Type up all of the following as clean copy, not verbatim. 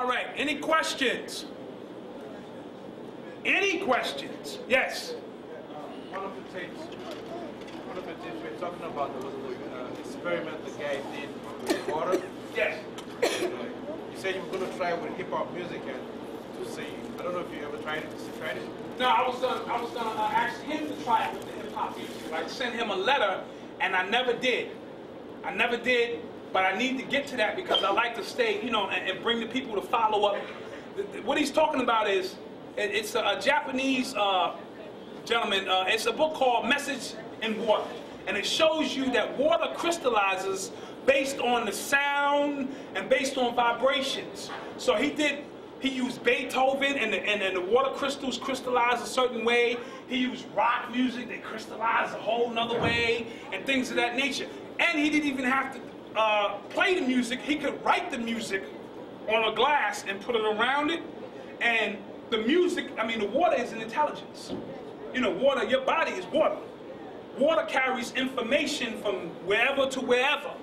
All right, any questions? Any questions? Yes. One of the tapes we're talking about, there was an experiment the guy did with water. Yes. You said you were going to try it with hip-hop music and to see. I don't know if you ever tried it. No, I was gonna ask him to try it with the hip-hop music. I sent him a letter, and I never did. But I need to get to that because I like to stay, you know, and bring the people to follow up. What he's talking about is, it's a Japanese gentleman. It's a book called Message in Water. And it shows you that water crystallizes based on the sound and based on vibrations. So he used Beethoven and the water crystals crystallize a certain way. He used rock music, they crystallize a whole nother way, and things of that nature. And he didn't even have to play the music. He could write the music on a glass and put it around it. And the music, I mean, the water is an intelligence. You know, water, your body is water. Water carries information from wherever to wherever.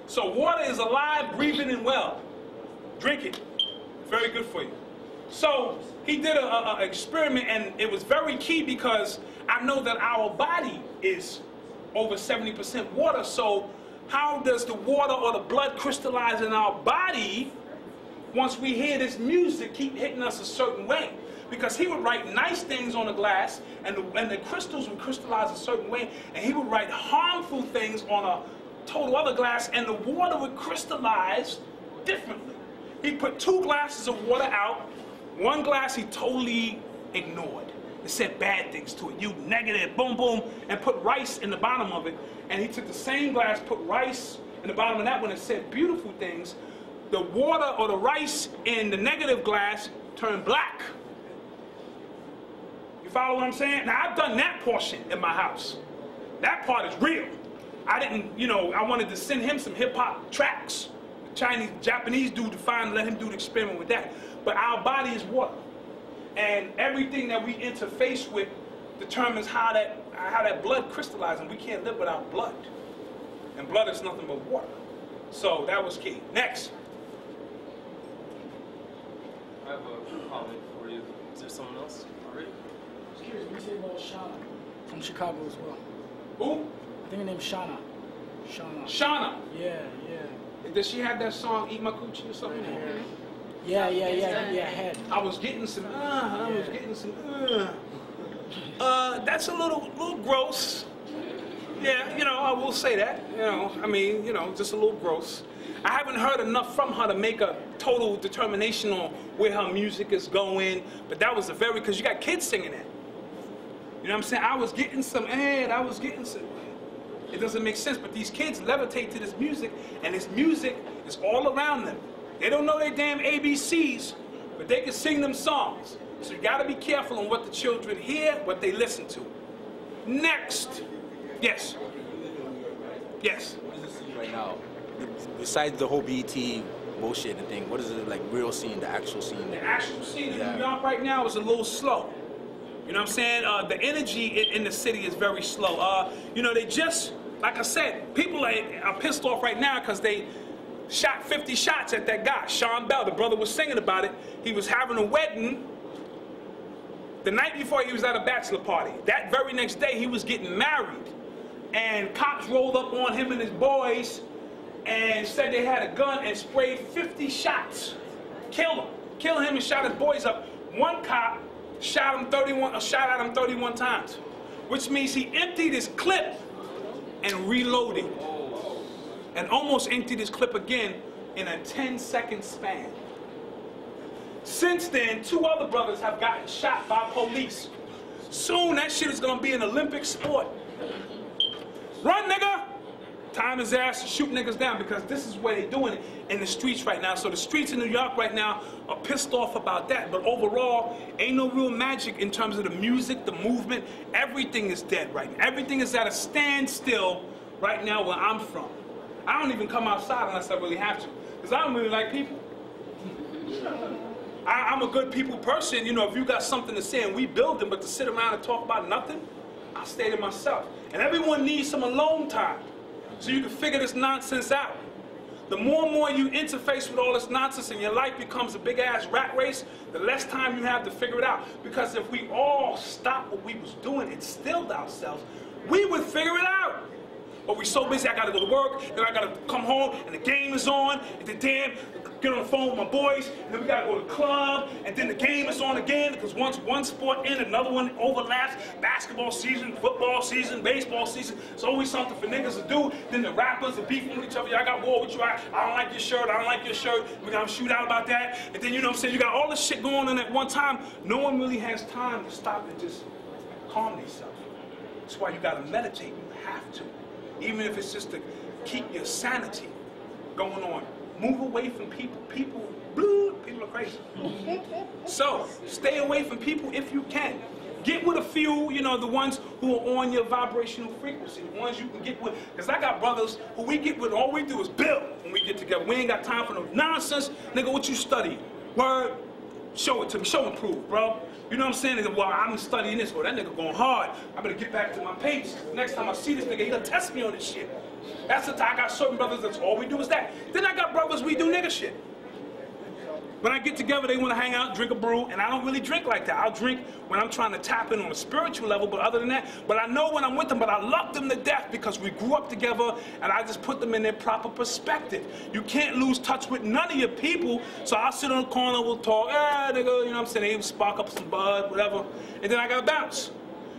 So water is alive, breathing, and well. Drink it. Very good for you. So he did an experiment, and it was very key because I know that our body is over 70% water. So how does the water or the blood crystallize in our body once we hear this music keep hitting us a certain way? Because he would write nice things on the glass, and the crystals would crystallize a certain way, and he would write harmful things on a total other glass, and the water would crystallize differently. He put 2 glasses of water out. 1 glass he totally ignored. It said bad things to it. You negative, boom, boom, and put rice in the bottom of it. And he took the same glass, put rice in the bottom of that one, and said beautiful things. The water or the rice in the negative glass turned black. You follow what I'm saying? Now, I've done that portion in my house. That part is real. I didn't, you know, I wanted to send him some hip-hop tracks. Japanese dude to let him do the experiment with that. But our body is water. And everything that we interface with determines how that blood crystallizes. And we can't live without blood. And blood is nothing but water. So that was key. Next. I have a comment for you. Is there someone else already? Excuse me, say about Shauna from Chicago as well. Who? I think her name's Shauna. Shauna. Yeah. Does she have that song "Eat My Coochie" or something? Yeah. Head. I was getting some. That's a little gross. Yeah, you know, I will say that. You know, I mean, you know, just a little gross. I haven't heard enough from her to make a total determination on where her music is going. But that was because you got kids singing that. You know what I'm saying? I was getting some. It doesn't make sense, but these kids levitate to this music, and this music is all around them. They don't know their damn ABCs, but they can sing them songs. So you gotta be careful on what the children hear, what they listen to. Next. Yes. Yes. What is the scene right now? Besides the whole BT bullshit and thing, what is it like real scene, the actual scene? The actual scene in New York right now is a little slow. You know what I'm saying? The energy in the city is very slow. You know, they just, like I said, people are pissed off right now because they shot 50 shots at that guy, Sean Bell. The brother was singing about it. He was having a wedding. The night before, he was at a bachelor party. That very next day, he was getting married. And cops rolled up on him and his boys and said they had a gun and sprayed 50 shots. Killed him and shot his boys up. One cop shot at him 31 times, which means he emptied his clip and reloaded, and almost emptied his clip again in a 10-second span. Since then, 2 other brothers have gotten shot by police. Soon that shit is gonna be an Olympic sport. Run, nigga! Time his ass to shoot niggas down, because this is where they're doing it in the streets right now. So the streets in New York right now are pissed off about that. But overall, ain't no real magic in terms of the music, the movement. Everything is dead right now. Everything is at a standstill right now where I'm from. I don't even come outside unless I really have to, because I don't really like people. I'm a good people person. You know, if you got something to say and we build them, but to sit around and talk about nothing, I stay to myself. And everyone needs some alone time, so you can figure this nonsense out. The more and more you interface with all this nonsense and your life becomes a big-ass rat race, the less time you have to figure it out. Because if we all stopped what we was doing and stilled ourselves, we would figure it out. But we're so busy, I gotta go to work, then I gotta come home, and the game is on, and then damn, get on the phone with my boys, and then we gotta go to the club, and then the game is on again, because once one sport ends, another one overlaps. Basketball season, football season, baseball season, it's always something for niggas to do. Then the rappers are beefing with each other. I got war with you, I don't like your shirt, I don't like your shirt, we gotta shoot out about that. And then, you know what I'm saying, you got all this shit going on at one time. No one really has time to stop and just calm themselves. That's why you gotta meditate, you have to. Even if it's just to keep your sanity going on. Move away from people. People are crazy. So, stay away from people if you can. Get with a few, you know, the ones who are on your vibrational frequency, the ones you can get with. Because I got brothers who we get with, all we do is build when we get together. We ain't got time for no nonsense. Nigga, what you study? Word, show it to me, show and prove, bro. You know what I'm saying? Well, I'm studying this, or that nigga going hard. I better get back to my page. Next time I see this nigga, he gonna test me on this shit. That's the time I got certain brothers that's all we do is that. Then I got brothers we do nigga shit. When I get together, they want to hang out, drink a brew, and I don't really drink like that. I'll drink when I'm trying to tap in on a spiritual level, but other than that, but I know when I'm with them, but I love them to death because we grew up together, and I just put them in their proper perspective. You can't lose touch with none of your people, so I'll sit on the corner, we'll talk, nigga, you know what I'm saying, they spark up some bud, whatever, and then I gotta bounce.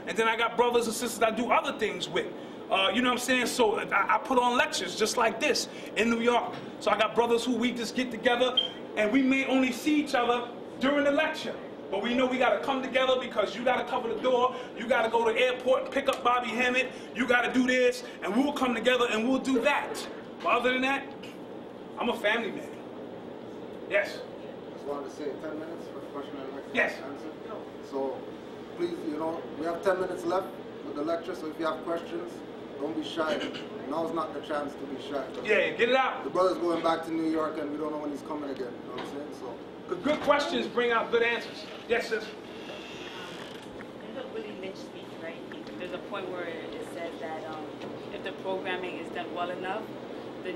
And then I got brothers and sisters I do other things with. You know what I'm saying? So I put on lectures just like this in New York. So I got brothers who we just get together, and we may only see each other during the lecture. But we know we got to come together because you got to cover the door, you got to go to the airport and pick up Bobby Hammett, you got to do this, and we'll come together and we'll do that. But other than that, I'm a family man. Yes? Just wanted to say 10 minutes for the question and answer. Yes. So please, you know, we have 10 minutes left with the lecture, so if you have questions, don't be shy. Now's not the chance to be shy. Yeah, get it out. The brother's going back to New York and we don't know when he's coming again. You know what I'm saying? So. Good questions bring out good answers. Yes, sis? In the Willie Lynch speech, right, there's a point where it says that if the programming is done well enough, the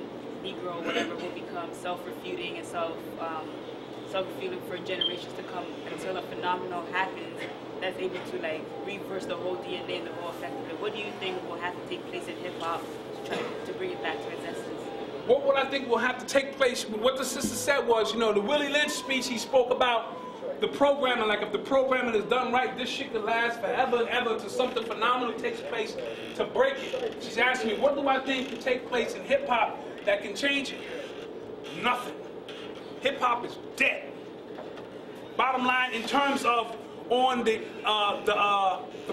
Negro or whatever will become self-refuting and self-refuting for generations to come until a phenomenon happens that's able to like reverse the whole DNA and the whole effect of it. What do you think will have to take place in hip-hop to try to bring it back to its essence? What would I think will have to take place? What the sister said was, you know, the Willie Lynch speech, he spoke about the programming, like if the programming is done right, this shit could last forever and ever until something phenomenal takes place to break it. She's asking me, what do I think can take place in hip-hop that can change it? Nothing. Hip-hop is dead. Bottom line, in terms of on the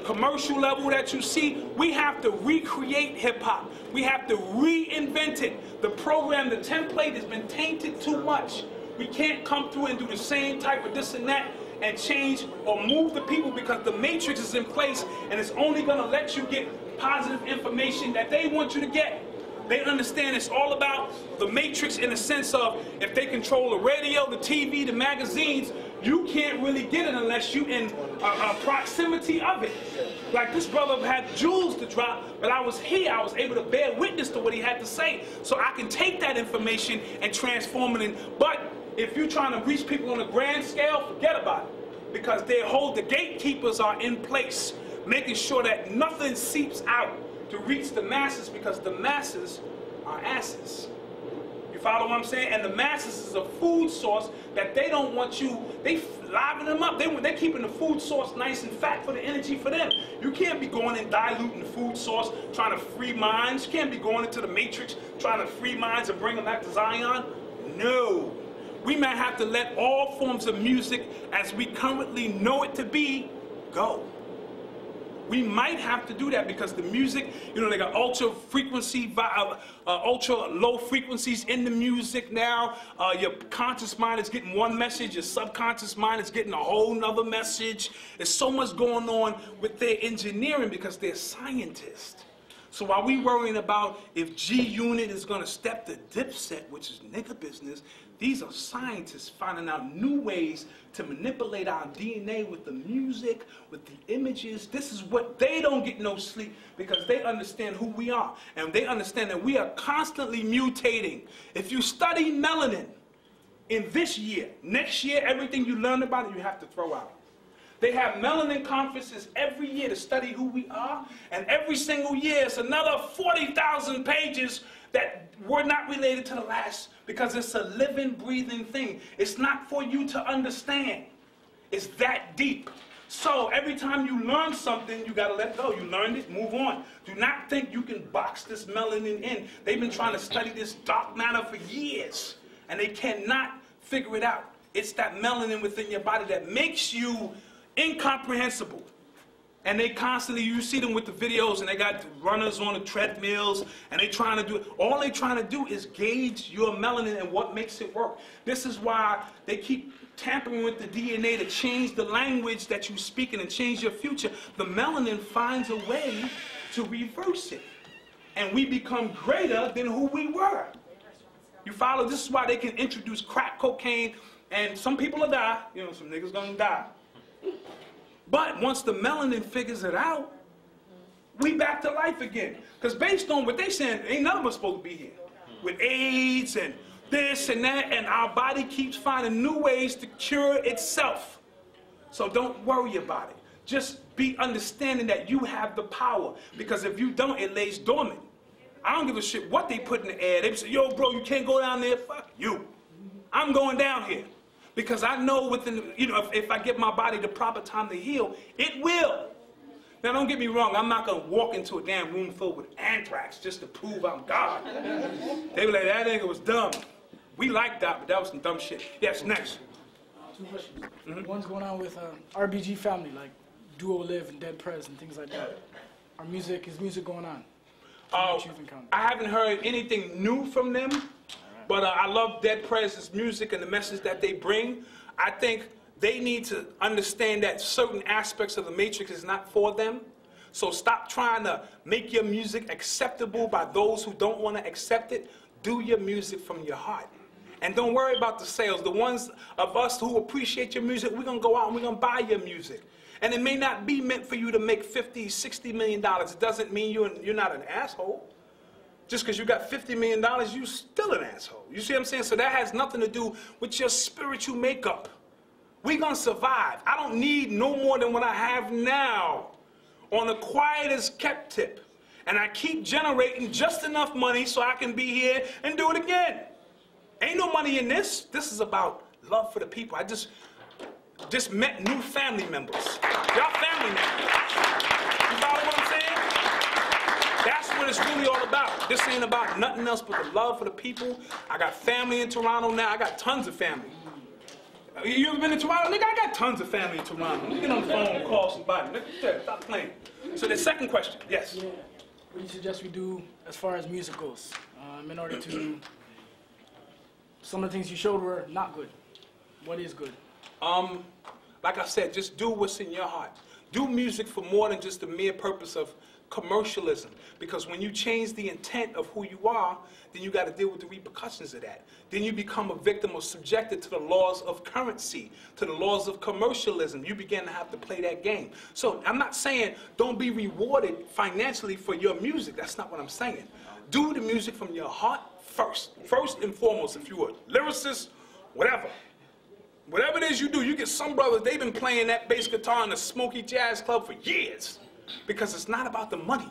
commercial level that you see, we have to recreate hip-hop. We have to reinvent it. The program, the template has been tainted too much. We can't come through and do the same type of this and that and change or move the people because the matrix is in place and it's only going to let you get positive information that they want you to get. They understand it's all about the matrix in the sense of if they control the radio, the TV, the magazines, you can't really get it unless you in proximity of it. Like this brother had jewels to drop, but I was here, I was able to bear witness to what he had to say. So I can take that information and transform it in. But if you're trying to reach people on a grand scale, forget about it. Because the gatekeepers are in place, making sure that nothing seeps out to reach the masses because the masses are asses. You follow what I'm saying? And the masses is a food source that they don't want you, they liven them up. They're keeping the food source nice and fat for the energy for them. You can't be going and diluting the food source, trying to free minds. You can't be going into the matrix, trying to free minds and bring them back to Zion. No. We might have to let all forms of music as we currently know it to be, go. We might have to do that because the music, you know, they got ultra frequency, ultra low frequencies in the music now. Your conscious mind is getting one message, your subconscious mind is getting a whole nother message. There's so much going on with their engineering because they're scientists. So while we worrying about if G-Unit is going to step the Dipset, which is nigga business, these are scientists finding out new ways to manipulate our DNA with the music, with the images. This is what they don't get no sleep because they understand who we are. And they understand that we are constantly mutating. If you study melanin in this year, next year, everything you learn about it, you have to throw out. They have melanin conferences every year to study who we are, and every single year it's another 40,000 pages that were not related to the last because it's a living, breathing thing. It's not for you to understand. It's that deep. So every time you learn something, you gotta let go. You learned it, move on. Do not think you can box this melanin in. They've been trying to study this dark matter for years, and they cannot figure it out. It's that melanin within your body that makes you incomprehensible. And they constantly, you see them with the videos and they got runners on the treadmills and they trying to do it. All they trying to do is gauge your melanin and what makes it work. This is why they keep tampering with the DNA to change the language that you speak and change your future. The melanin finds a way to reverse it. And we become greater than who we were. You follow? This is why they can introduce crack cocaine and some people will die. You know, some niggas gonna die. But once the melanin figures it out, we back to life again. Because based on what they saying, ain't none of us supposed to be here. With AIDS and this and that, and our body keeps finding new ways to cure itself. So don't worry about it. Just be understanding that you have the power. Because if you don't, it lays dormant. I don't give a shit what they put in the air. They say, yo, bro, you can't go down there. Fuck you. I'm going down here. Because I know within, you know, if I give my body the proper time to heal, it will. Now, don't get me wrong. I'm not going to walk into a damn room filled with anthrax just to prove I'm God. They were like, that nigga was dumb. We like that, but that was some dumb shit. Yes, next. Two questions. One's going on with RBG family, like Duo Live and Dead Prez and things like that. Is music going on? I haven't heard anything new from them. But I love Dead Prez's music and the message that they bring. I think they need to understand that certain aspects of the Matrix is not for them. So stop trying to make your music acceptable by those who don't want to accept it. Do your music from your heart. And don't worry about the sales. The ones of us who appreciate your music, we're going to go out and we're going to buy your music. And it may not be meant for you to make $50, $60 million. It doesn't mean you're not an asshole. Just because you got $50 million, you still an asshole. You see what I'm saying? So that has nothing to do with your spiritual makeup. We're going to survive. I don't need no more than what I have now on the quietest kept tip. And I keep generating just enough money so I can be here and do it again. Ain't no money in this. This is about love for the people. I just met new family members. Y'all family members. You follow what I'm saying? That's what it's really all about. This ain't about nothing else but the love for the people. I got family in Toronto now. I got tons of family. You ever been to Toronto? Nigga, I got tons of family in Toronto. Let me get on the phone and call somebody. Nigga, stop playing. So the second question, yes? Yeah. What do you suggest we do as far as music goes? In order to... Some of the things you showed were not good. What is good? Like I said, just do what's in your heart. Do music for more than just the mere purpose of commercialism, because when you change the intent of who you are, then you got to deal with the repercussions of that. Then you become a victim or subjected to the laws of currency, to the laws of commercialism. You begin to have to play that game. So I'm not saying don't be rewarded financially for your music. That's not what I'm saying. Do the music from your heart first. First and foremost, if you're a lyricist, whatever it is you do, you get some brothers, they've been playing that bass guitar in a smoky jazz club for years. Because it's not about the money.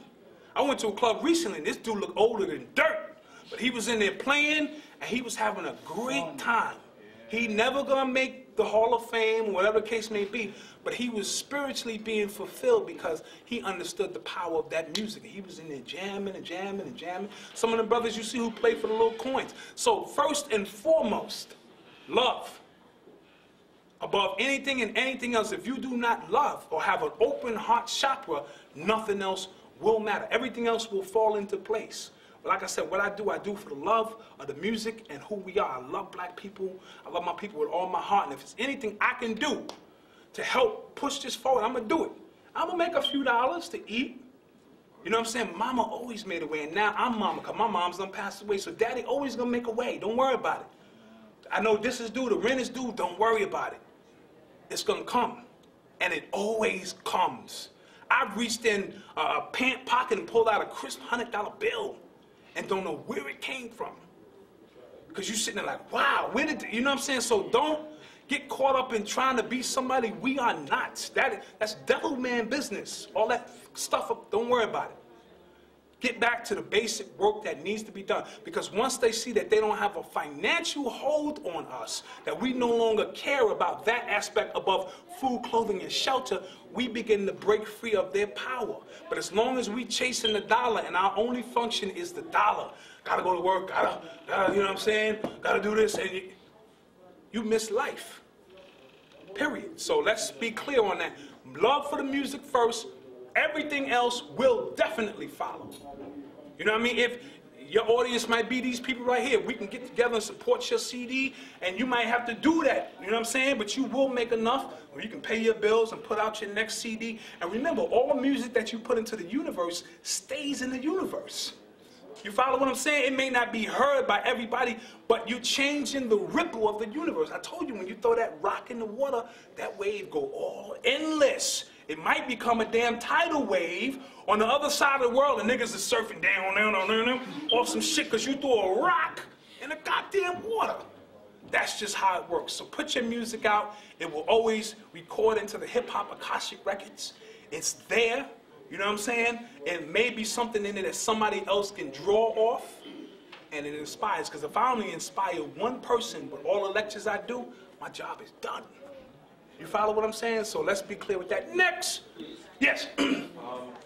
I went to a club recently, and this dude looked older than dirt. But he was in there playing, and he was having a great time. He never gonna make the Hall of Fame, whatever the case may be, but he was spiritually being fulfilled because he understood the power of that music. He was in there jamming and jamming and jamming. Some of the brothers you see who play for the little coins. So first and foremost, love. Above anything and anything else, if you do not love or have an open heart chakra, nothing else will matter. Everything else will fall into place. But like I said, what I do for the love of the music and who we are. I love black people. I love my people with all my heart. And if it's anything I can do to help push this forward, I'm going to do it. I'm going to make a few dollars to eat. You know what I'm saying? Mama always made a way, and now I'm mama, because my mom's done passed away, so daddy always gonna make a way. Don't worry about it. I know this is due, the rent is due, don't worry about it. It's gonna come, and it always comes. I've reached in a pant pocket and pulled out a crisp $100 bill and don't know where it came from. Because you're sitting there like, wow, where did, you know what I'm saying? So don't get caught up in trying to be somebody we are not. That's devil man business. All that stuff, don't worry about it. Get back to the basic work that needs to be done. Because once they see that they don't have a financial hold on us, that we no longer care about that aspect above food, clothing, and shelter, we begin to break free of their power. But as long as we chasing the dollar and our only function is the dollar, gotta go to work, gotta you know what I'm saying? Gotta do this, and you miss life. Period. So let's be clear on that. Love for the music first. Everything else will definitely follow. You know what I mean? If your audience might be these people right here, we can get together and support your CD, and you might have to do that. You know what I'm saying? But you will make enough where you can pay your bills and put out your next CD. And remember, all music that you put into the universe stays in the universe. You follow what I'm saying? It may not be heard by everybody, but you're changing the ripple of the universe. I told you, when you throw that rock in the water, that wave go all endless. It might become a damn tidal wave on the other side of the world, and niggas is surfing down off some shit because you threw a rock in the goddamn water. That's just how it works. So put your music out. It will always record into the hip-hop Akashic records. It's there. You know what I'm saying? It may be something in it that somebody else can draw off, and it inspires. Because if I only inspire one person with all the lectures I do, my job is done. You follow what I'm saying? So let's be clear with that. Next. Yes.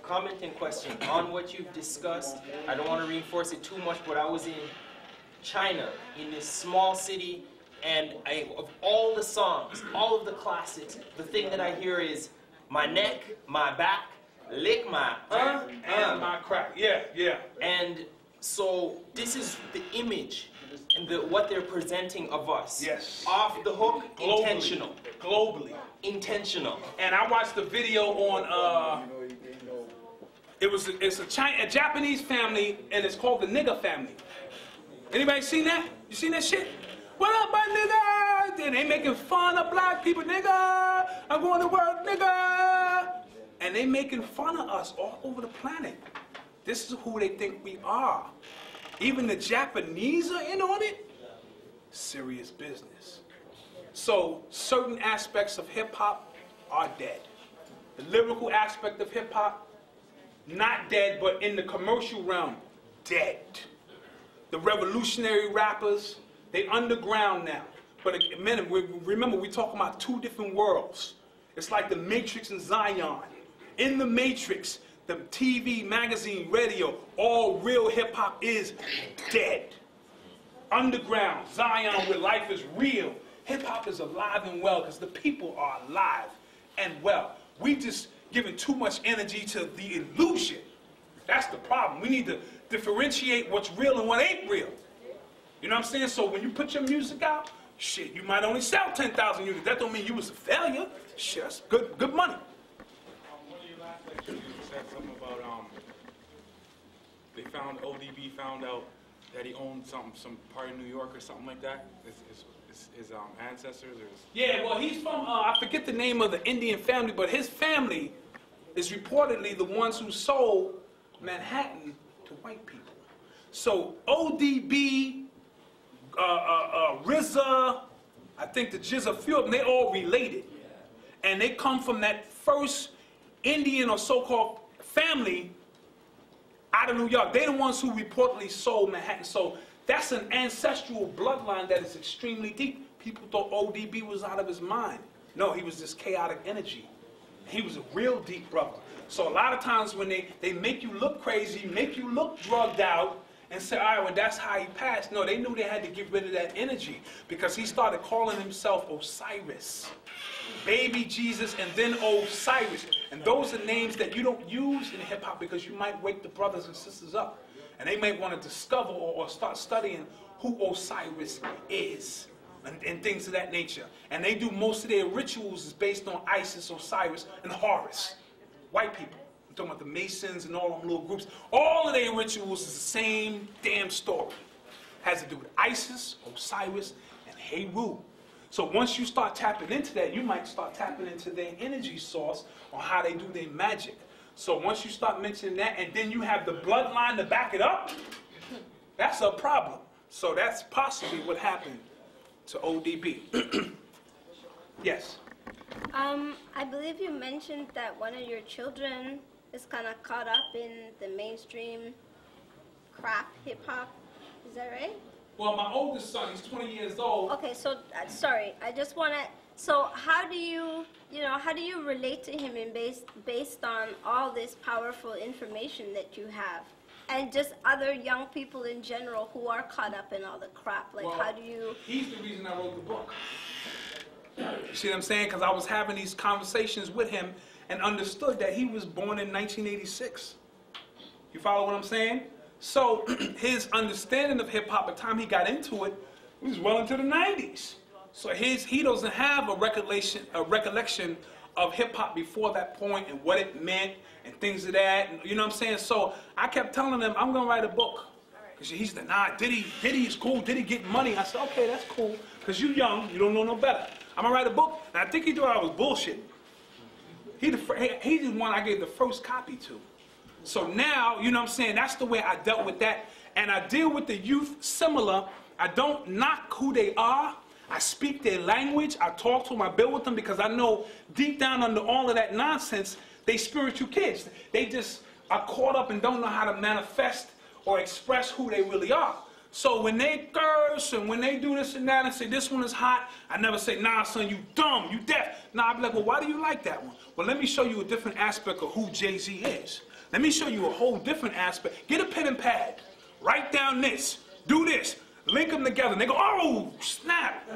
Comment and question on what you've discussed. I don't want to reinforce it too much, but I was in China, in this small city, and of all the songs, all of the classics, the thing that I hear is my neck, my back, lick my and my crack. Yeah, yeah. And so this is the image and what they're presenting of us. Yes. Off the hook, Globally. intentional. Globally. Intentional. And I watched the video on, it's a Japanese family, and it's called the nigga family. Anybody seen that? You seen that shit? What up, my nigga? And they making fun of black people, nigga. I'm going to work, nigga. And they making fun of us all over the planet. This is who they think we are. Even the Japanese are in on it. Serious business. So certain aspects of hip hop are dead. The lyrical aspect of hip hop, not dead, but in the commercial realm, dead. The revolutionary rappers, they underground now. But remember, we're talking about two different worlds. It's like the Matrix and Zion. In the Matrix, the TV, magazine, radio, all real hip-hop is dead. Underground, Zion, where life is real. Hip-hop is alive and well because the people are alive and well. We just giving too much energy to the illusion. That's the problem. We need to differentiate what's real and what ain't real. You know what I'm saying? So when you put your music out, shit, you might only sell 10,000 units. That don't mean you was a failure. Shit, that's good money. You said something about they found ODB found out that he owned some part of New York or something like that. His ancestors or Yeah, well, he's from I forget the name of the Indian family, but his family is reportedly the ones who sold Manhattan to white people. So ODB, RZA, I think the Jizza, a few of them, they all related, and they come from that first Indian or so-called family out of New York. They're the ones who reportedly sold Manhattan. So that's an ancestral bloodline that is extremely deep. People thought ODB was out of his mind. No, he was this chaotic energy. He was a real deep brother. So a lot of times when they make you look crazy, make you look drugged out, and say, all right, well, that's how he passed. No, they knew they had to get rid of that energy because he started calling himself Osiris. Baby Jesus, and then Osiris. And those are names that you don't use in hip-hop because you might wake the brothers and sisters up. And they may want to discover or start studying who Osiris is and things of that nature. And they do most of their rituals is based on Isis, Osiris, and Horus. White people. I'm talking about the Masons and all them little groups. All of their rituals is the same damn story. Has to do with Isis, Osiris, and Heru. So once you start tapping into that, you might start tapping into their energy source on how they do their magic. So once you start mentioning that, and then you have the bloodline to back it up, that's a problem. So that's possibly what happened to ODB. Yes? I believe you mentioned that one of your children is kind of caught up in the mainstream crap hip-hop. Is that right? Well, my oldest son, he's 20 years old. Okay, so, sorry, I just want to, so how do you, how do you relate to him in based on all this powerful information that you have? And just other young people in general who are caught up in all the crap. Like, well, how do you... He's the reason I wrote the book. You see what I'm saying? Because I was having these conversations with him and understood that he was born in 1986. You follow what I'm saying? So his understanding of hip-hop at the time he got into it, he was well into the 90s. So he doesn't have a recollection of hip-hop before that point and what it meant and things of that. And, you know what I'm saying? So I kept telling him, I'm going to write a book. Because he said, nah, Diddy's cool. Diddy get money. I said, okay, that's cool. Because you're young. You don't know no better. I'm going to write a book. And I think he thought I was bullshitting. He's the one I gave the first copy to. So now, you know what I'm saying, that's the way I dealt with that. And I deal with the youth similar. I don't knock who they are. I speak their language. I talk to them. I build with them because I know deep down under all of that nonsense, they spiritual kids. They just are caught up and don't know how to manifest or express who they really are. So when they curse and when they do this and that and say this one is hot, I never say, nah, son, you dumb, you deaf. Nah, I be like, well, why do you like that one? Well, let me show you a different aspect of who Jay-Z is. Let me show you a whole different aspect. Get a pen and pad. Write down this. Do this. Link them together. And they go, oh, snap.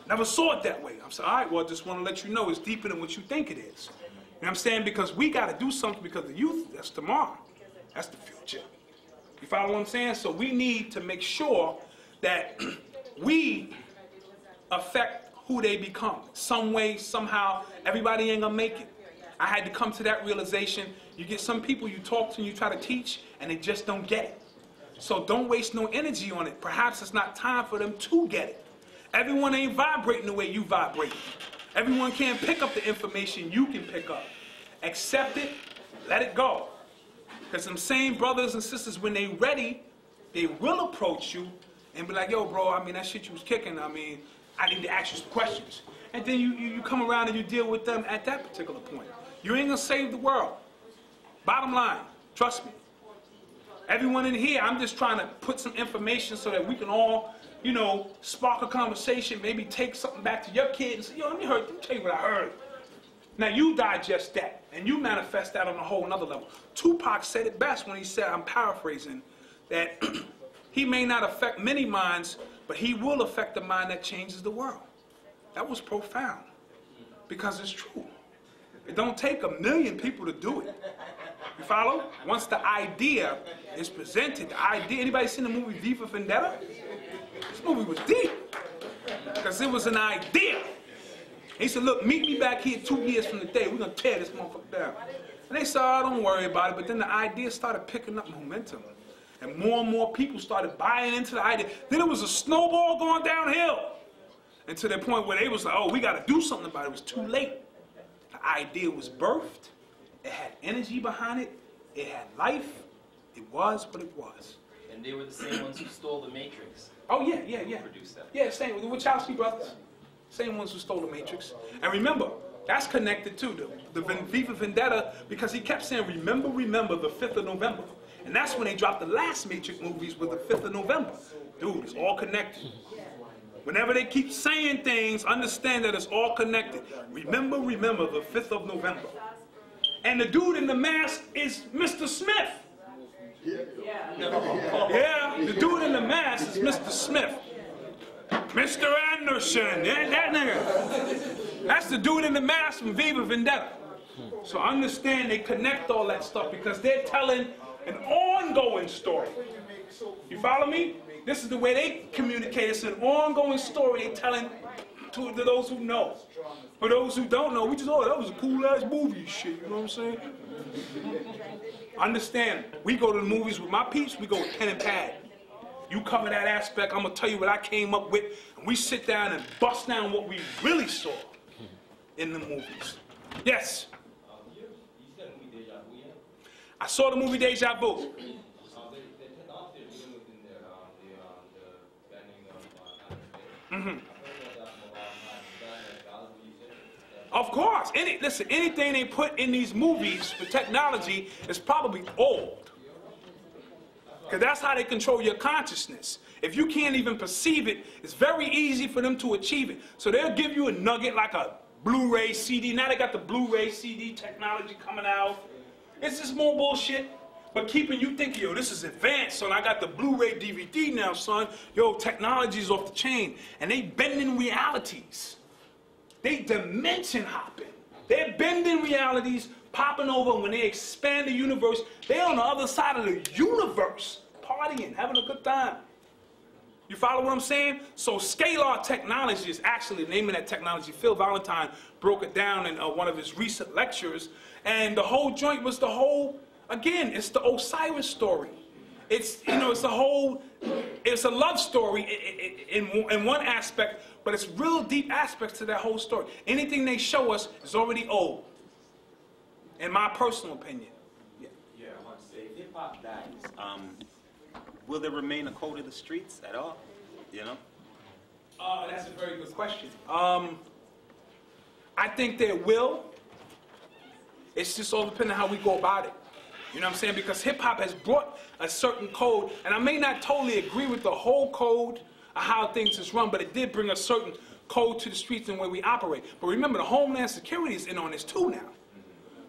Never saw it that way. I'm saying, all right, well, I just want to let you know it's deeper than what you think it is. You know what I'm saying? Because we got to do something because the youth, that's tomorrow. That's the future. You follow what I'm saying? So we need to make sure that we affect who they become. Some way, somehow, everybody ain't going to make it. I had to come to that realization. You get some people you talk to and you try to teach, and they just don't get it. So don't waste no energy on it. Perhaps it's not time for them to get it. Everyone ain't vibrating the way you vibrate. Everyone can't pick up the information you can pick up. Accept it, let it go. Because some same brothers and sisters, when they ready, they will approach you and be like, yo, bro, I mean, that shit you was kicking, I mean, I need to ask you some questions. And then you come around and you deal with them at that particular point. You ain't gonna save the world. Bottom line, trust me. Everyone in here, I'm just trying to put some information so that we can all, you know, spark a conversation, maybe take something back to your kid and say, yo, let me tell you what I heard. Now you digest that, and you manifest that on a whole nother level. Tupac said it best when he said, I'm paraphrasing, that he may not affect many minds, but he will affect the mind that changes the world. That was profound, because it's true. It don't take 1 million people to do it. You follow? Once the idea is presented, the idea, anybody seen the movie V for Vendetta? This movie was deep, because it was an idea. He said, look, meet me back here 2 years from today. We're going to tear this motherfucker down. And they said, oh, don't worry about it. But then the idea started picking up momentum. And more people started buying into the idea. Then it was a snowball going downhill. And to the point where they was like, oh, we got to do something about it. It was too late. The idea was birthed. It had energy behind it. It had life. It was what it was. And they were the same ones who stole the Matrix. Oh, yeah. Who produced that. Yeah, same with the Wachowski brothers. Same ones who stole the Matrix. And remember, that's connected to the V for Vendetta, because he kept saying, remember, the 5th of November. And that's when they dropped the last Matrix movies with the 5th of November. Dude, it's all connected. Whenever they keep saying things, understand that it's all connected. Remember, the 5th of November. And the dude in the mask is Mr. Smith. Yeah, the dude in the mask is Mr. Smith. Mr. Anderson, yeah, that nigga. That's the dude in the mask from V for Vendetta. So understand they connect all that stuff because they're telling an ongoing story. You follow me? This is the way they communicate. It's an ongoing story they're telling to those who know. For those who don't know, we just, oh, that was a cool ass movie shit, you know what I'm saying? Understand, we go to the movies with my peeps, we go with pen and pad. You cover that aspect, I'm gonna tell you what I came up with, and we sit down and bust down what we really saw in the movies. Yes? I saw the movie Deja Vu. Of course. Listen, anything they put in these movies for technology is probably old. Because that's how they control your consciousness. If you can't even perceive it, it's very easy for them to achieve it. So they'll give you a nugget like a Blu-ray CD. Now they got the Blu-ray CD technology coming out. It's just more bullshit. But keeping you thinking, yo, this is advanced, son. I got the Blu-ray DVD now, son. Yo, technology's off the chain. And they bending realities. They dimension hopping. They're bending realities, popping over. When they expand the universe, they're on the other side of the universe, partying, having a good time. You follow what I'm saying? So scalar technology is actually the name of that technology. Phil Valentine broke it down in one of his recent lectures. And the whole joint was the whole, again, it's the Osiris story. It's, you know, it's a love story in one aspect, but it's real deep aspects to that whole story. Anything they show us is already old, in my personal opinion. Yeah, I want to say, if hip-hop dies, will there remain a code of the streets at all, you know? That's a very good question. I think there will. It's just all depending on how we go about it. You know what I'm saying? Because hip-hop has brought a certain code, and I may not totally agree with the whole code of how things is run, but it did bring a certain code to the streets and the way we operate. But remember, the Homeland Security is in on this too now.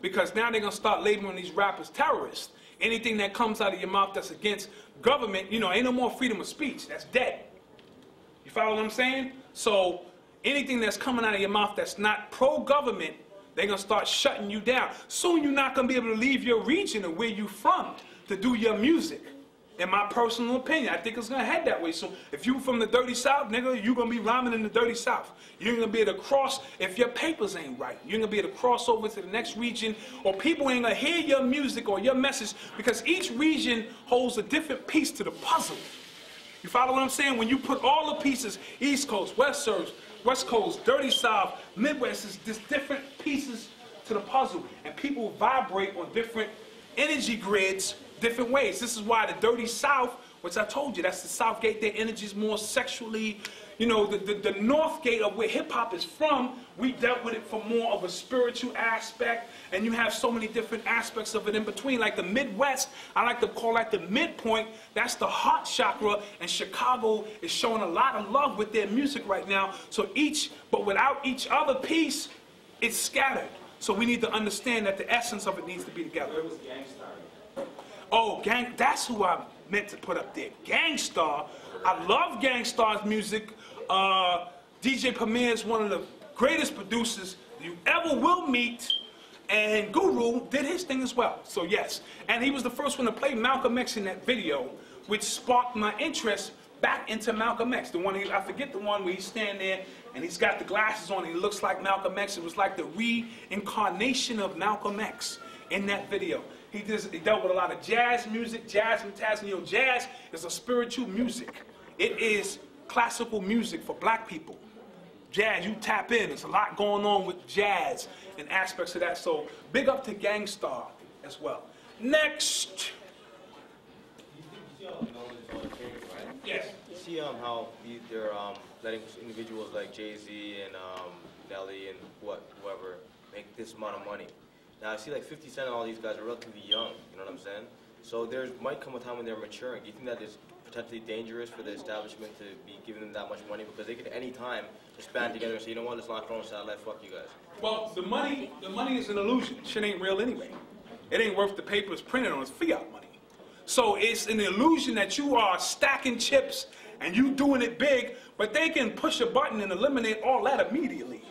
Because now they're going to start labeling these rappers terrorists. Anything that comes out of your mouth that's against government, you know, ain't no more freedom of speech. That's dead. You follow what I'm saying? So anything that's coming out of your mouth that's not pro-government, they're going to start shutting you down. Soon you're not going to be able to leave your region or where you're from to do your music. In my personal opinion, I think it's going to head that way. So if you from the dirty South, nigga, you're going to be rhyming in the dirty South. You're going to be able to cross, if your papers ain't right, you're going to be able to cross over to the next region, or people ain't going to hear your music or your message, because each region holds a different piece to the puzzle. You follow what I'm saying? When you put all the pieces, East Coast, West Coast, Dirty South, Midwest, is just different pieces to the puzzle. And people vibrate on different energy grids, different ways. This is why the Dirty South, which I told you, that's the South Gate, their energy is more sexually, you know, the North Gate of where hip-hop is from, we dealt with it for more of a spiritual aspect, and you have so many different aspects of it in between. Like the Midwest, I like to call that the midpoint. That's the heart chakra, and Chicago is showing a lot of love with their music right now. So but without each other piece, it's scattered. So we need to understand that the essence of it needs to be together. Where was Gangstar? Oh, that's who I meant to put up there. Gangstar. I love Gangstar's music. DJ Premier is one of the greatest producers you ever will meet. And Guru did his thing as well. So yes. And he was the first one to play Malcolm X in that video, which sparked my interest back into Malcolm X. The one, I forget the one where he's standing there and he's got the glasses on and he looks like Malcolm X. It was like the reincarnation of Malcolm X in that video. He dealt with a lot of jazz music, jazz and you know, jazz is a spiritual music. It is classical music for black people. Jazz, you tap in. There's a lot going on with jazz and aspects of that. So big up to Gangstar as well. Next. Yes. You see how they're letting individuals like Jay-Z and Nelly and whoever make this amount of money. Now I see like 50 Cent and all these guys are relatively young, you know what I'm saying? So there might come a time when they're maturing. Do you think that is potentially dangerous for the establishment to be giving them that much money? Because they could at any time just band together and say, you know what, let's launch our own satellite, fuck you guys. Well, the money is an illusion. Shit ain't real anyway. It ain't worth the paper it's printed on. It's fiat money. So it's an illusion that you are stacking chips and you doing it big, but they can push a button and eliminate all that immediately.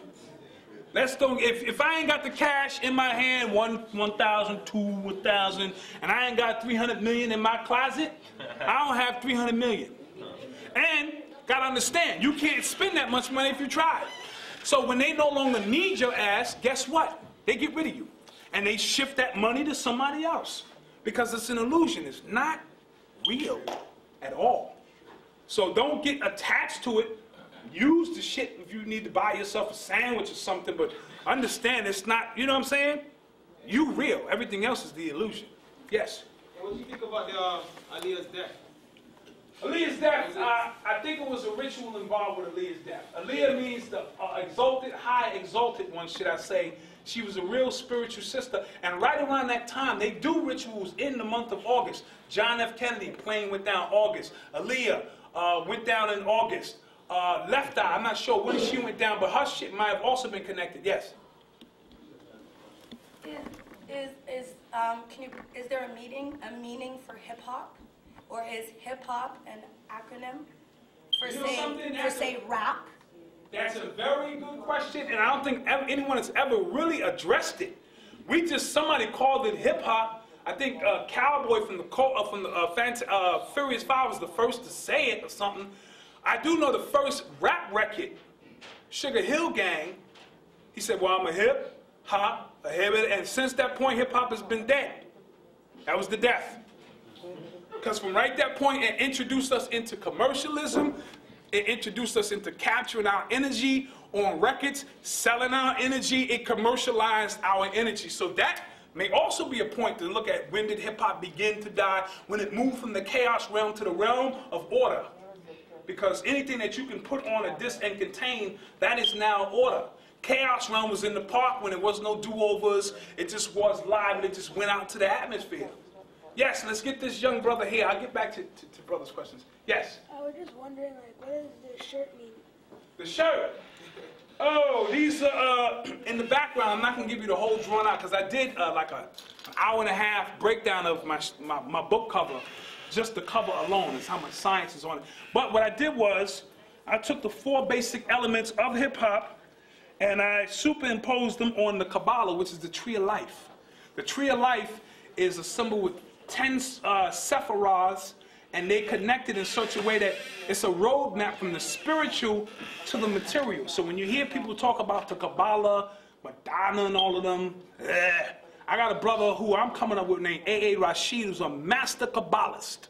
If I ain't got the cash in my hand, 1,000, 2,000, and I ain't got 300 million in my closet, I don't have 300 million. And gotta understand, you can't spend that much money if you try. So when they no longer need your ass, guess what? They get rid of you. And they shift that money to somebody else. Because it's an illusion. It's not real at all. So don't get attached to it. Use the shit if you need to buy yourself a sandwich or something, but understand it's not, you know what I'm saying? You real. Everything else is the illusion. Yes? And what do you think about Aaliyah's death? Aaliyah's death, I think it was a ritual involved with Aaliyah's death. Aaliyah means the exalted, high exalted one, should I say. She was a real spiritual sister. And right around that time, they do rituals in the month of August. John F. Kennedy plane went down August. Aaliyah went down in August. Left Eye, I'm not sure when she went down, but her shit might have also been connected. Yes? Is there a meaning for hip hop? Or is hip hop an acronym for say rap? That's a very good question, and I don't think anyone has ever really addressed it. Somebody called it hip hop. I think Cowboy from the Furious 5 was the first to say it or something. I do know the first rap record, Sugar Hill Gang, he said, well, I'm a hip hop, and since that point, hip hop has been dead. That was the death. Because from right that point, it introduced us into commercialism. It introduced us into capturing our energy on records, selling our energy. It commercialized our energy. So that may also be a point to look at. When did hip-hop begin to die? When it moved from the chaos realm to the realm of order. Because anything that you can put on a disc and contain, that is now order. Chaos realm was in the park when there was no do-overs. It just was live and it just went out to the atmosphere. Yes, let's get this young brother here. I'll get back to brother's questions. Yes? I was just wondering, like, what does the shirt mean? The shirt? Oh, these are in the background. I'm not going to give you the whole drawn out because I did like an hour and a half breakdown of my book cover. Just the cover alone is how much science is on it. But what I did was I took the 4 basic elements of hip-hop and I superimposed them on the Kabbalah, which is the tree of life. The tree of life is a symbol with 10 sephiroths, and they connected in such a way that it's a roadmap from the spiritual to the material. So when you hear people talk about the Kabbalah, Madonna and all of them, I got a brother who I'm coming up with named A.A. Rashid, who's a master Kabbalist.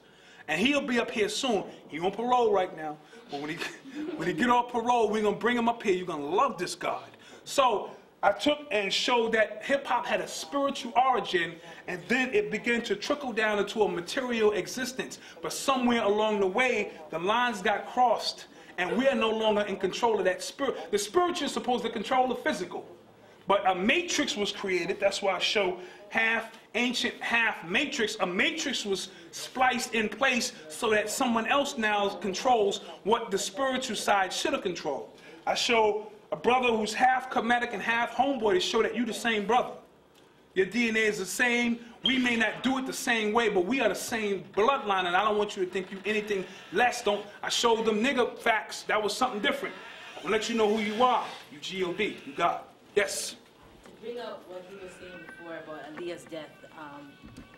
And he'll be up here soon. He's on parole right now. But when he get off parole, we're going to bring him up here. You're going to love this God. So I took and showed that hip-hop had a spiritual origin, and then it began to trickle down into a material existence. But somewhere along the way, the lines got crossed, and we are no longer in control of that spirit. The spiritual is supposed to control the physical. But a matrix was created. That's why I show half ancient, half matrix. A matrix was spliced in place so that someone else now controls what the spiritual side should have controlled. I show a brother who's half Kemetic and half homeboy to show that you're the same brother. Your DNA is the same. We may not do it the same way, but we are the same bloodline, and I don't want you to think you anything less. I showed them nigga facts. That was something different. I'll let you know who you are. You G-O-D. You God. Yes? To bring up what he was saying before about Aaliyah's death,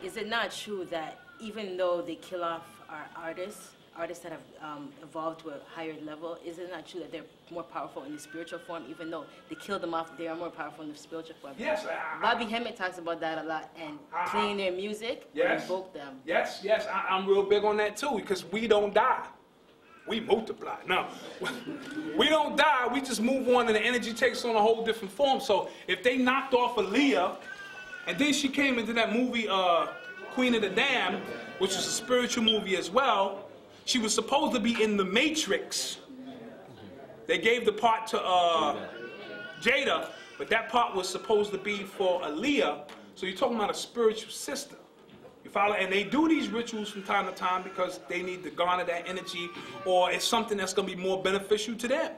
is it not true that even though they kill off our artists that have evolved to a higher level, is it not true that they're more powerful in the spiritual form? Even though they killed them off, they are more powerful in the spiritual form. Yes. Bobby Hemmett talks about that a lot, and playing their music invoke them. Yes, I'm real big on that too, because we don't die. We multiply. No, we don't die. We just move on, and the energy takes on a whole different form. So if they knocked off Aaliyah, and then she came into that movie, Queen of the Damned, which is a spiritual movie as well, she was supposed to be in The Matrix. They gave the part to Jada, but that part was supposed to be for Aaliyah. So you're talking about a spiritual sister. You follow? And they do these rituals from time to time because they need to garner that energy, or it's something that's going to be more beneficial to them.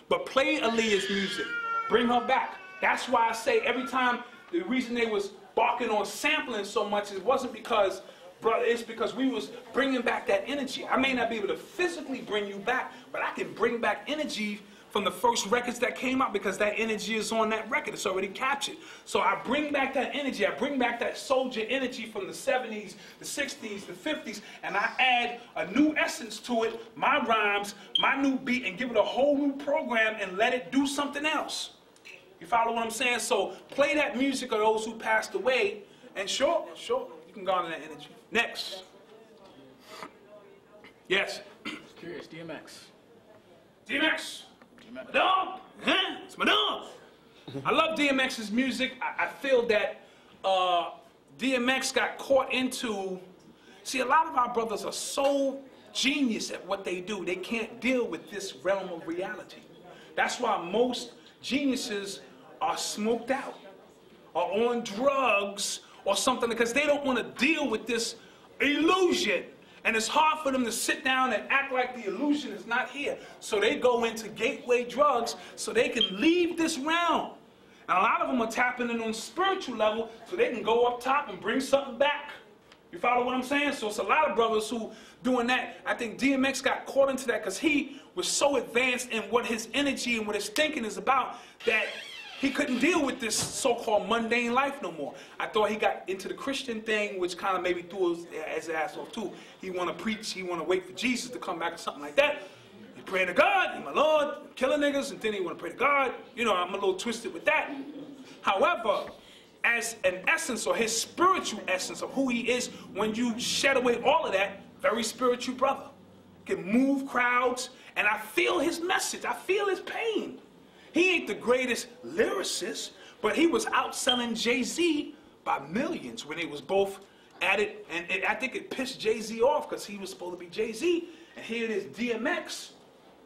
But play Aaliyah's music. Bring her back. That's why I say every time, the reason they was barking on sampling so much, it wasn't because, brother, it's because we was bringing back that energy. I may not be able to physically bring you back, but I can bring back energy from the first records that came out because that energy is on that record. It's already captured. So I bring back that energy. I bring back that soldier energy from the 70s, the 60s, the 50s, and I add a new essence to it, my rhymes, my new beat, and give it a whole new program and let it do something else. You follow what I'm saying? So play that music of those who passed away, and sure, you can garner that energy. Next. Yes. Curious, DMX. DMX. My dog. Huh? It's my dog. I love DMX's music. I feel that DMX got caught into... See, a lot of our brothers are so genius at what they do, they can't deal with this realm of reality. That's why most geniuses are smoked out, or on drugs, or something, because they don't want to deal with this illusion. And it's hard for them to sit down and act like the illusion is not here. So they go into gateway drugs so they can leave this realm. And a lot of them are tapping in on spiritual level so they can go up top and bring something back. You follow what I'm saying? So it's a lot of brothers who doing that. I think DMX got caught into that because he was so advanced in what his energy and what his thinking is about that he couldn't deal with this so-called mundane life no more. I thought he got into the Christian thing, which kind of maybe threw his ass off too. He want to preach, he want to wait for Jesus to come back or something like that. He pray to God, and my Lord, killing niggas, and then he want to pray to God. You know, I'm a little twisted with that. However, as an essence, or his spiritual essence of who he is, when you shed away all of that, very spiritual brother. Can move crowds, and I feel his message, I feel his pain. He ain't the greatest lyricist, but he was outselling Jay-Z by millions when they was both at it. And I think it pissed Jay-Z off because he was supposed to be Jay-Z. And here it is, DMX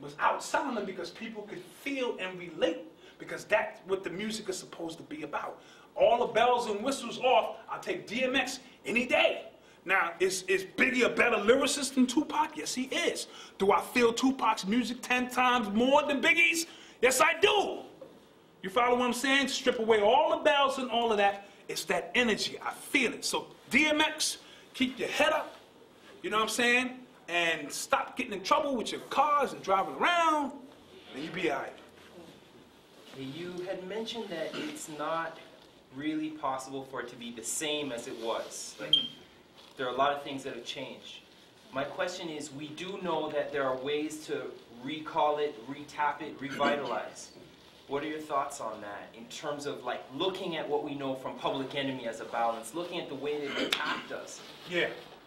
was outselling him because people could feel and relate, because that's what the music is supposed to be about. All the bells and whistles off, I'll take DMX any day. Now, is Biggie a better lyricist than Tupac? Yes, he is. Do I feel Tupac's music 10 times more than Biggie's? Yes, I do. You follow what I'm saying? Strip away all the bells and all of that. It's that energy. I feel it. So DMX, keep your head up. You know what I'm saying? And stop getting in trouble with your cars and driving around, and you be all right. You had mentioned that it's not really possible for it to be the same as it was. Like, there are a lot of things that have changed. My question is, we do know that there are ways to recall it, retap it, revitalize. What are your thoughts on that in terms of like looking at what we know from Public Enemy as a balance, looking at the way they've attacked us,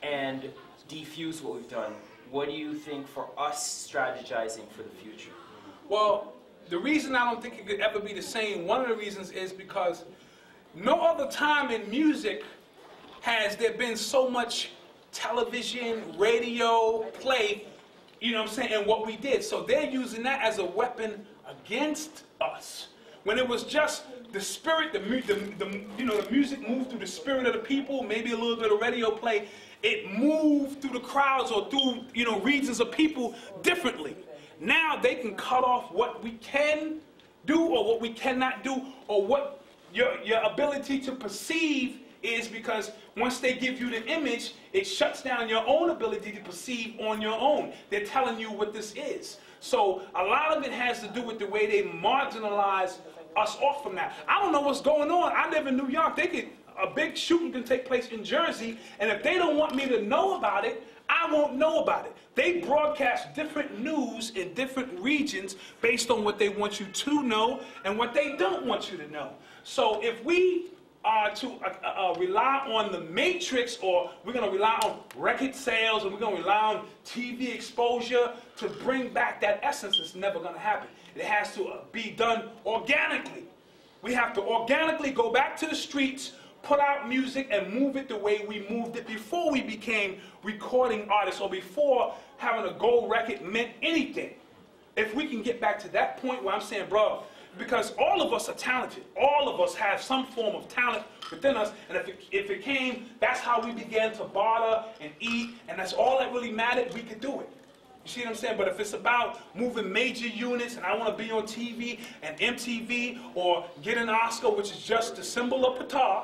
and defuse what we've done? What do you think for us strategizing for the future? Well, the reason I don't think it could ever be the same, one of the reasons is because no other time in music has there been so much television, radio, play, you know what I'm saying, and what we did. So they're using that as a weapon against us. When it was just the spirit, the music moved through the spirit of the people, maybe a little bit of radio play, it moved through the crowds or through, regions of people differently. Now they can cut off what we can do or what we cannot do, or what your ability to perceive is, because once they give you the image, it shuts down your own ability to perceive on your own. They're telling you what this is. So a lot of it has to do with the way they marginalize us off from that. I don't know what's going on. I live in New York. A big shooting can take place in Jersey, and if they don't want me to know about it, I won't know about it. They broadcast different news in different regions based on what they want you to know and what they don't want you to know. So if we are to rely on the matrix, or we're going to rely on record sales, and we're going to rely on TV exposure to bring back that essence, it's never going to happen. It has to be done organically. We have to organically go back to the streets, put out music, and move it the way we moved it before we became recording artists, or before having a gold record meant anything. If we can get back to that point where I'm saying, bro, because all of us are talented. All of us have some form of talent within us. And if it came, that's how we began to barter and eat. And that's all that really mattered. We could do it. You see what I'm saying? But if it's about moving major units, and I want to be on TV and MTV, or get an Oscar, which is just the symbol of Qatar,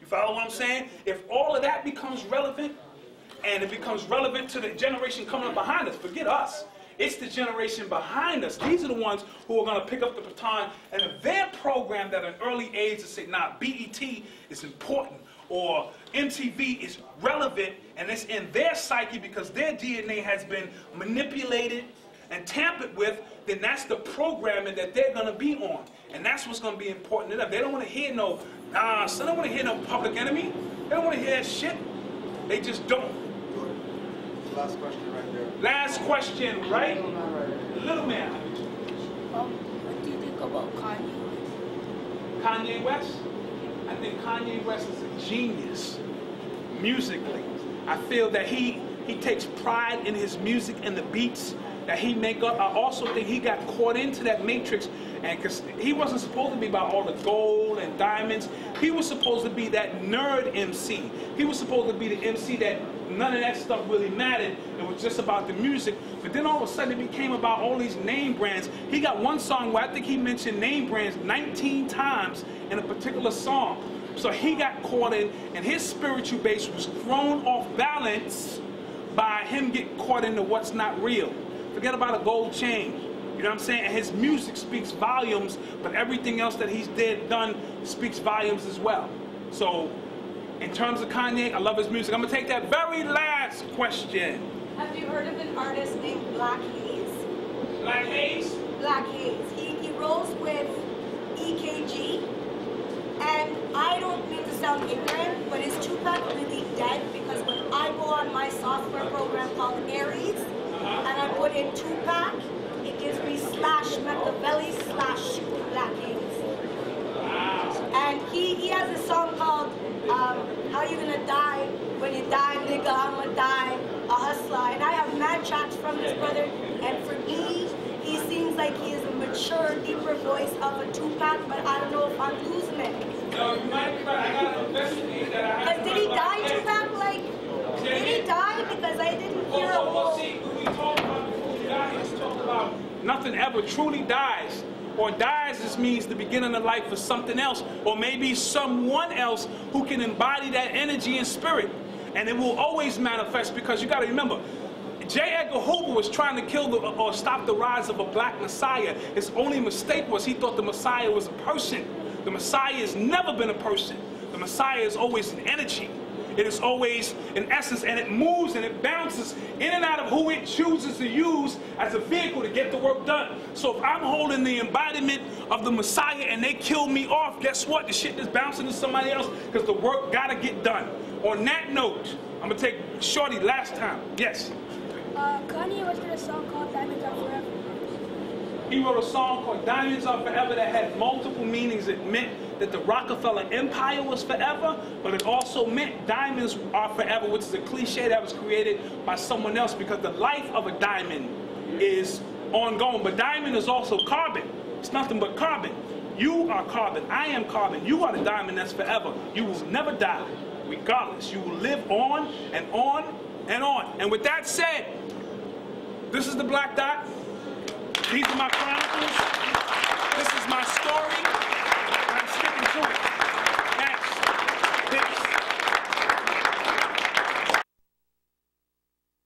you follow what I'm saying? If all of that becomes relevant, and it becomes relevant to the generation coming up behind us, forget us. It's the generation behind us. These are the ones who are going to pick up the baton, and if they're programmed at an early age to say, nah, BET is important, or MTV is relevant, and it's in their psyche because their DNA has been manipulated and tampered with, then that's the programming that they're going to be on. And that's what's going to be important to them. They don't want to hear no, so they don't want to hear no Public Enemy. They don't want to hear that shit. They just don't. Last question right there. Last question, right? Little man. What do you think about Kanye? Kanye West? I think Kanye West is a genius musically. I feel that he takes pride in his music and the beats that he make up. I also think he got caught into that matrix, and because he wasn't supposed to be about all the gold and diamonds. He was supposed to be that nerd MC. He was supposed to be the MC that none of that stuff really mattered. It was just about the music. But then all of a sudden it became about all these name brands. He got one song where I think he mentioned name brands 19 times in a particular song. So he got caught in, and his spiritual base was thrown off balance by him getting caught into what's not real. Forget about a gold chain. You know what I'm saying? And his music speaks volumes, but everything else that he's done speaks volumes as well. So, in terms of Kanye, I love his music. I'm going to take that very last question. Have you heard of an artist named Black Haze? Black Haze? Black Haze. He rolls with EKG. And I don't mean to sound ignorant, but is Tupac really dead? Because when I go on my software program called Aries, and I put in Tupac, it gives me /Machiavelli / Black Haze. And he has a song called How You Gonna Die? When You Die, Nigga, I'ma Die, a hustler. And I have mad tracks from this brother, and for me, he seems like he is a mature, deeper voice of a Tupac, but I don't know if I'm losing it. No, you might be right. I gotta investigate that. Because did he die, Tupac? Like, did he die? Because I didn't hear a whole... See, we talked about before he died, we talked about nothing ever truly dies. Or dies just means the beginning of life for something else, or maybe someone else who can embody that energy and spirit. And it will always manifest, because you gotta remember, J. Edgar Hoover was trying to kill or stop the rise of a black Messiah. His only mistake was he thought the Messiah was a person. The Messiah has never been a person. The Messiah is always an energy. It is always an essence, and it moves and it bounces in and out of who it chooses to use as a vehicle to get the work done. So if I'm holding the embodiment of the Messiah and they kill me off, guess what? The shit is bouncing to somebody else because the work gotta get done. On that note, I'm gonna take Shorty last time. Yes? Kanye West did a song called Diamonds Are Forever. He wrote a song called Diamonds Are Forever that had multiple meanings. It meant that the Rockefeller Empire was forever, but it also meant diamonds are forever, which is a cliche that was created by someone else, because the life of a diamond is ongoing. But diamond is also carbon. It's nothing but carbon. You are carbon. I am carbon. You are the diamond that's forever. You will never die, regardless. You will live on and on and on. And with that said, this is the Black Dot. These are my chronicles. This is my story. And I'm sticking to it.